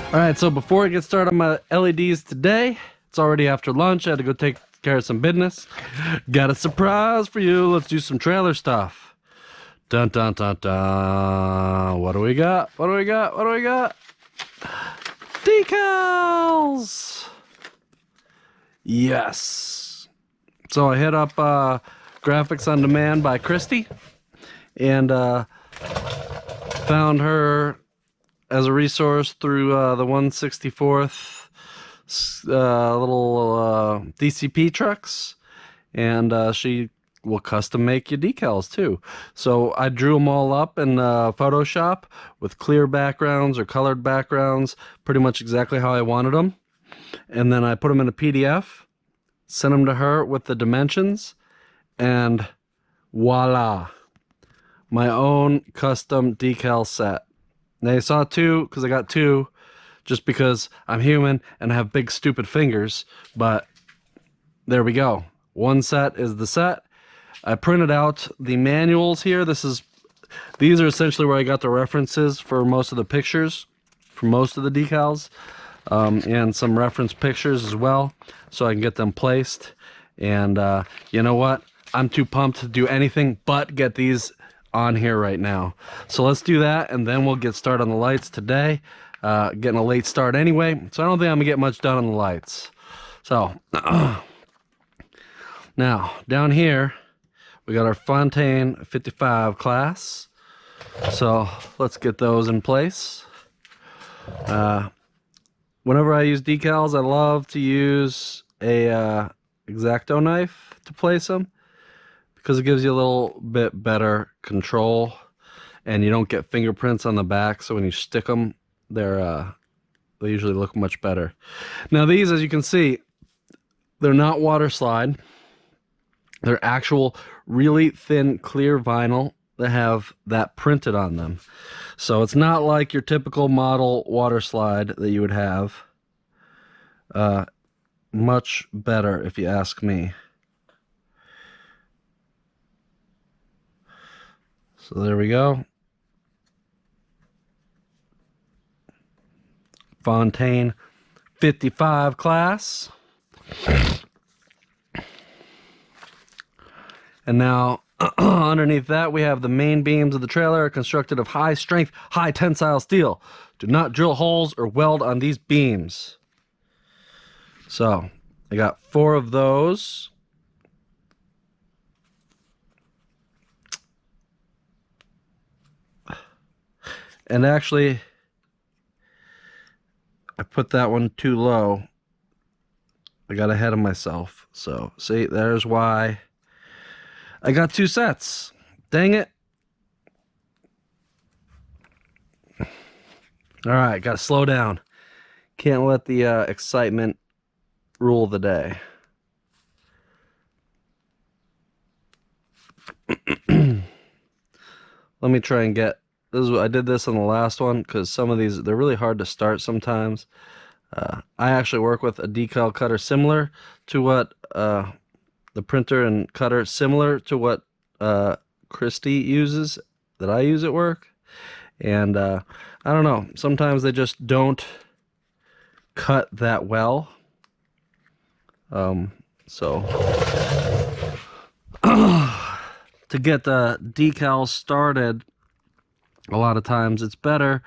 Alright, so before I get started on my LEDs today, it's already after lunch. I had to go take care of some business. Got a surprise for you. Let's do some trailer stuff. Dun dun dun dun. What do we got? What do we got? What do we got? Decals! Yes. So I hit up Graphics on Demand by Christy and found her as a resource through the 164th little DCP trucks, and she will custom make you decals too. So I drew them all up in Photoshop with clear backgrounds or colored backgrounds, pretty much exactly how I wanted them. And then I put them in a PDF, sent them to her with the dimensions, and voila, my own custom decal set. Now you saw two because I got two just because I'm human and I have big stupid fingers, but there we go. One set is the set. I printed out the manuals here. These are essentially where I got the references for most of the pictures, for most of the decals, and some reference pictures as well, so I can get them placed. And you know what? I'm too pumped to do anything but get these on here right now. So let's do that, and then we'll get started on the lights today. Getting a late start anyway, so I don't think I'm gonna get much done on the lights. So now down here we got our Fontaine 55 class, so let's get those in place. Whenever I use decals, I love to use a X-Acto knife to place them, because it gives you a little bit better control and you don't get fingerprints on the back, so when you stick them, they usually look much better. Now these, as you can see, they're not water slide. They're actual really thin clear vinyl that have that printed on them. So it's not like your typical model water slide that you would have. Much better, if you ask me. So there we go. Fontaine 55 class. And now underneath that we have the main beams of the trailer, constructed of high strength, high tensile steel. Do not drill holes or weld on these beams. So I got 4 of those. And actually, I put that one too low. I got ahead of myself. So see, there's why I got 2 sets. Dang it. All right, got to slow down. Can't let the excitement rule the day. Let me try and get this. I did this on the last one because some of these, they're really hard to start sometimes. I actually work with a decal cutter similar to what the printer and cutter similar to what Christy uses, that I use at work. And I don't know, sometimes they just don't cut that well. So to get the decals started, a lot of times it's better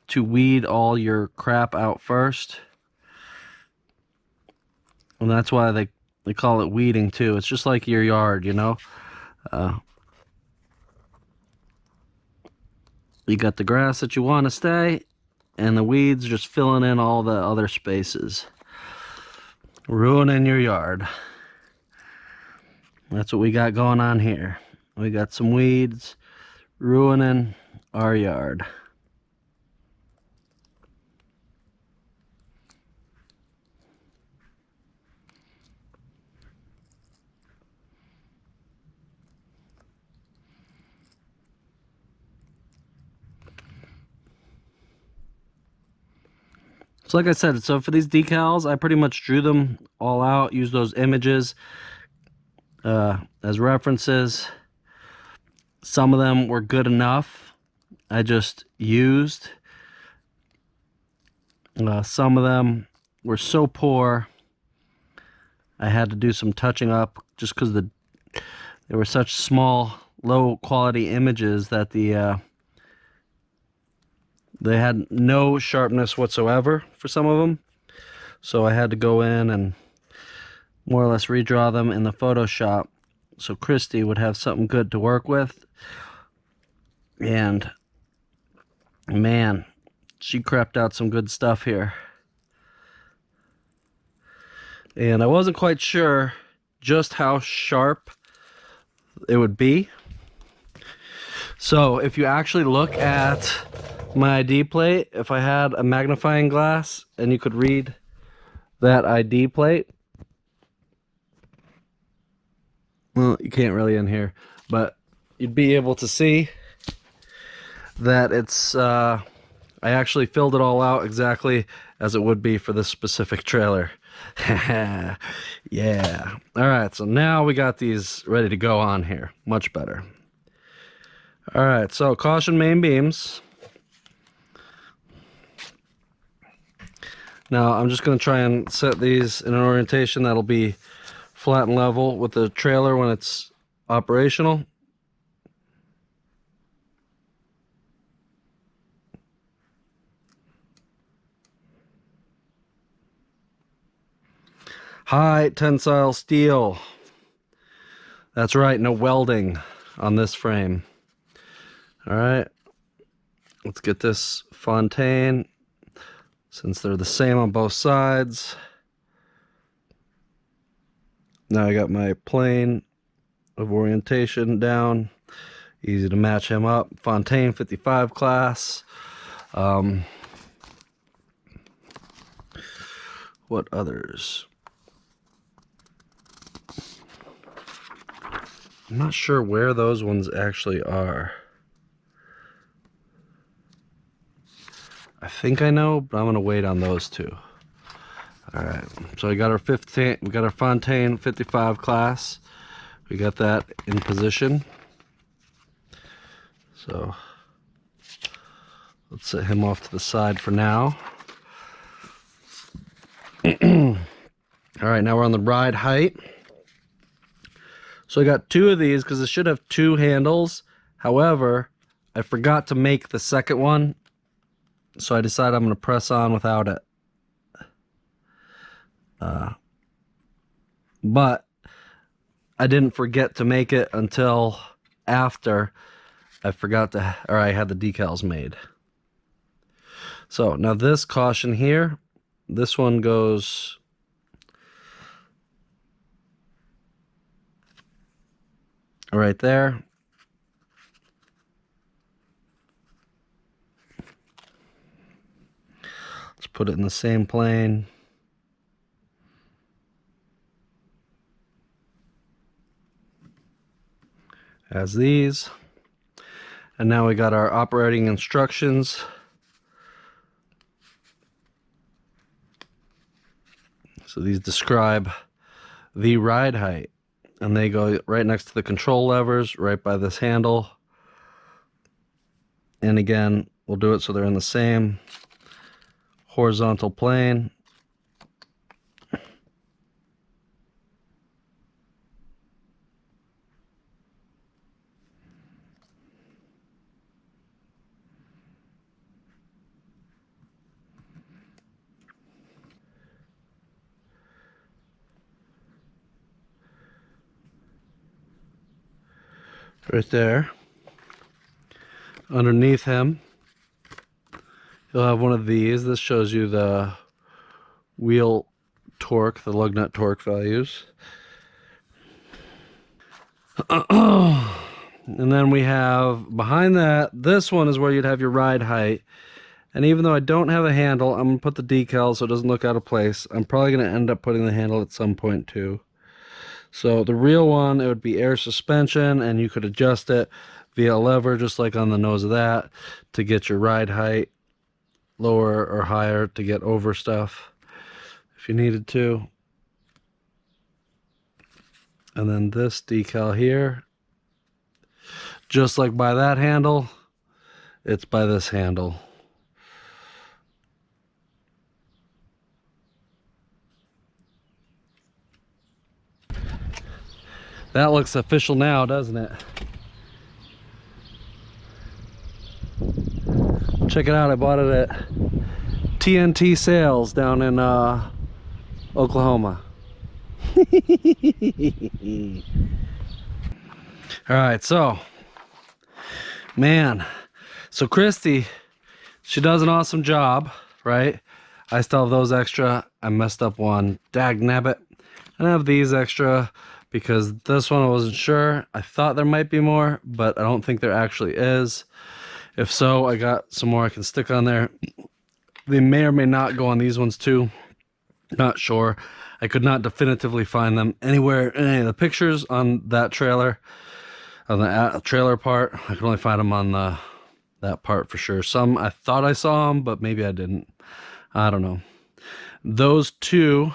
to weed all your crap out first. And that's why they call it weeding too. It's just like your yard, you know. You got the grass that you want to stay, and the weeds just filling in all the other spaces, ruining your yard. That's what we got going on here. We got some weeds ruining our yard. So like I said, so for these decals, I pretty much drew them all out, used those images as references. Some of them were good enough. I just used. Some of them were so poor, I had to do some touching up just because they were such small, low quality images that they had no sharpness whatsoever for some of them. So I had to go in and more or less redraw them in the Photoshop so Christy would have something good to work with. And man, she crapped out some good stuff here. And I wasn't quite sure just how sharp it would be. So if you actually look at my ID plate, if I had a magnifying glass and you could read that ID plate, well, you can't really in here, but you'd be able to see that it's I actually filled it all out exactly as it would be for this specific trailer. Yeah. All right, so now we got these ready to go on here. Much better. All right, so caution main beams. Now I'm just going to try and set these in an orientation that'll be flat and level with the trailer when it's operational. High tensile steel. That's right, no welding on this frame. All right, let's get this Fontaine, since they're the same on both sides. Now I got my plane of orientation down. Easy to match him up. Fontaine 55 class. What others? I'm not sure where those ones actually are. I think I know, but I'm gonna wait on those two. All right, so we got our Fontaine 55 class. We got that in position. So let's set him off to the side for now. All right, now we're on the ride height. So I got two of these because it should have two handles. However, I forgot to make the second one, so I decided I'm going to press on without it. But I didn't forget to make it until after I had the decals made. So now this caution here, this one goes right there. Let's put it in the same plane. As these. And now we got our operating instructions. So these describe the ride height, and they go right next to the control levers, right by this handle. And again, we'll do it so they're in the same horizontal plane. Right there. Underneath him, you'll have one of these. This shows you the wheel torque, the lug nut torque values. And then we have behind that, this one is where you'd have your ride height. And even though I don't have a handle, I'm going to put the decal so it doesn't look out of place. I'm probably going to end up putting the handle at some point too. So the real one, it would be air suspension, and you could adjust it via a lever, just like on the nose of that, to get your ride height lower or higher to get over stuff if you needed to. And then this decal here, just like by that handle, it's by this handle. That looks official now, doesn't it? Check it out, I bought it at TNT Sales down in Oklahoma. All right, so man, so Christy, she does an awesome job, right? I still have those extra. I messed up one. Dag nabbit. I have these extra because this one I wasn't sure. I thought there might be more, but I don't think there actually is. If so, I got some more I can stick on there. They may or may not go on these ones too. Not sure. I could not definitively find them anywhere in any of the pictures on that trailer. On the trailer part, I could only find them on that part for sure. Some I thought I saw them, but maybe I didn't. I don't know. Those two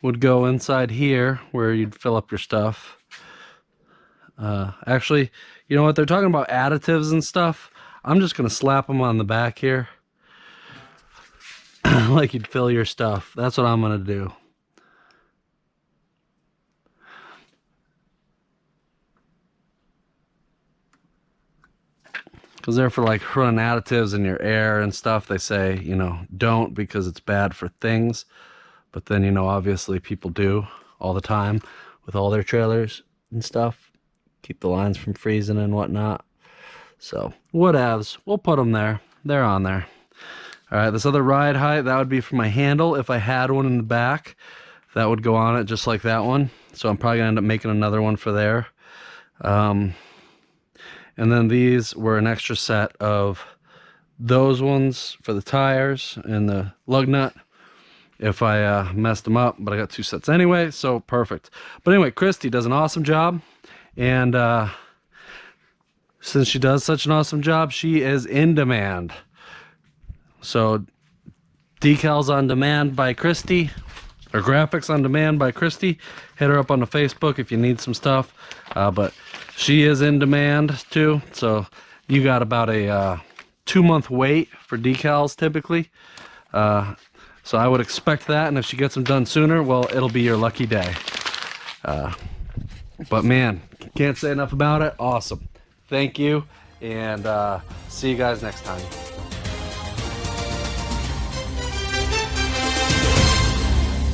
would go inside here where you'd fill up your stuff. Actually, you know what? They're talking about additives and stuff. I'm just going to slap them on the back here. Like you'd fill your stuff. That's what I'm going to do. Because they're for like running additives in your air and stuff. They say, you know, don't because it's bad for things. But then, you know, obviously people do all the time with all their trailers and stuff. Keep the lines from freezing and whatnot. So, whatevs. We'll put them there. They're on there. All right, this other ride height, that would be for my handle. If I had one in the back, that would go on it just like that one. So I'm probably going to end up making another one for there. And then these were an extra set of those ones for the tires and the lug nut if I messed them up, but I got two sets anyway, so perfect. But anyway, Christy does an awesome job, and since she does such an awesome job, she is in demand. So decals on demand by Christy, or graphics on demand by Christy. Hit her up on the Facebook if you need some stuff, but she is in demand too, so you got about a 2-month wait for decals typically. So I would expect that, and if she gets them done sooner, well, it'll be your lucky day. But man, can't say enough about it. Awesome. Thank you, and see you guys next time.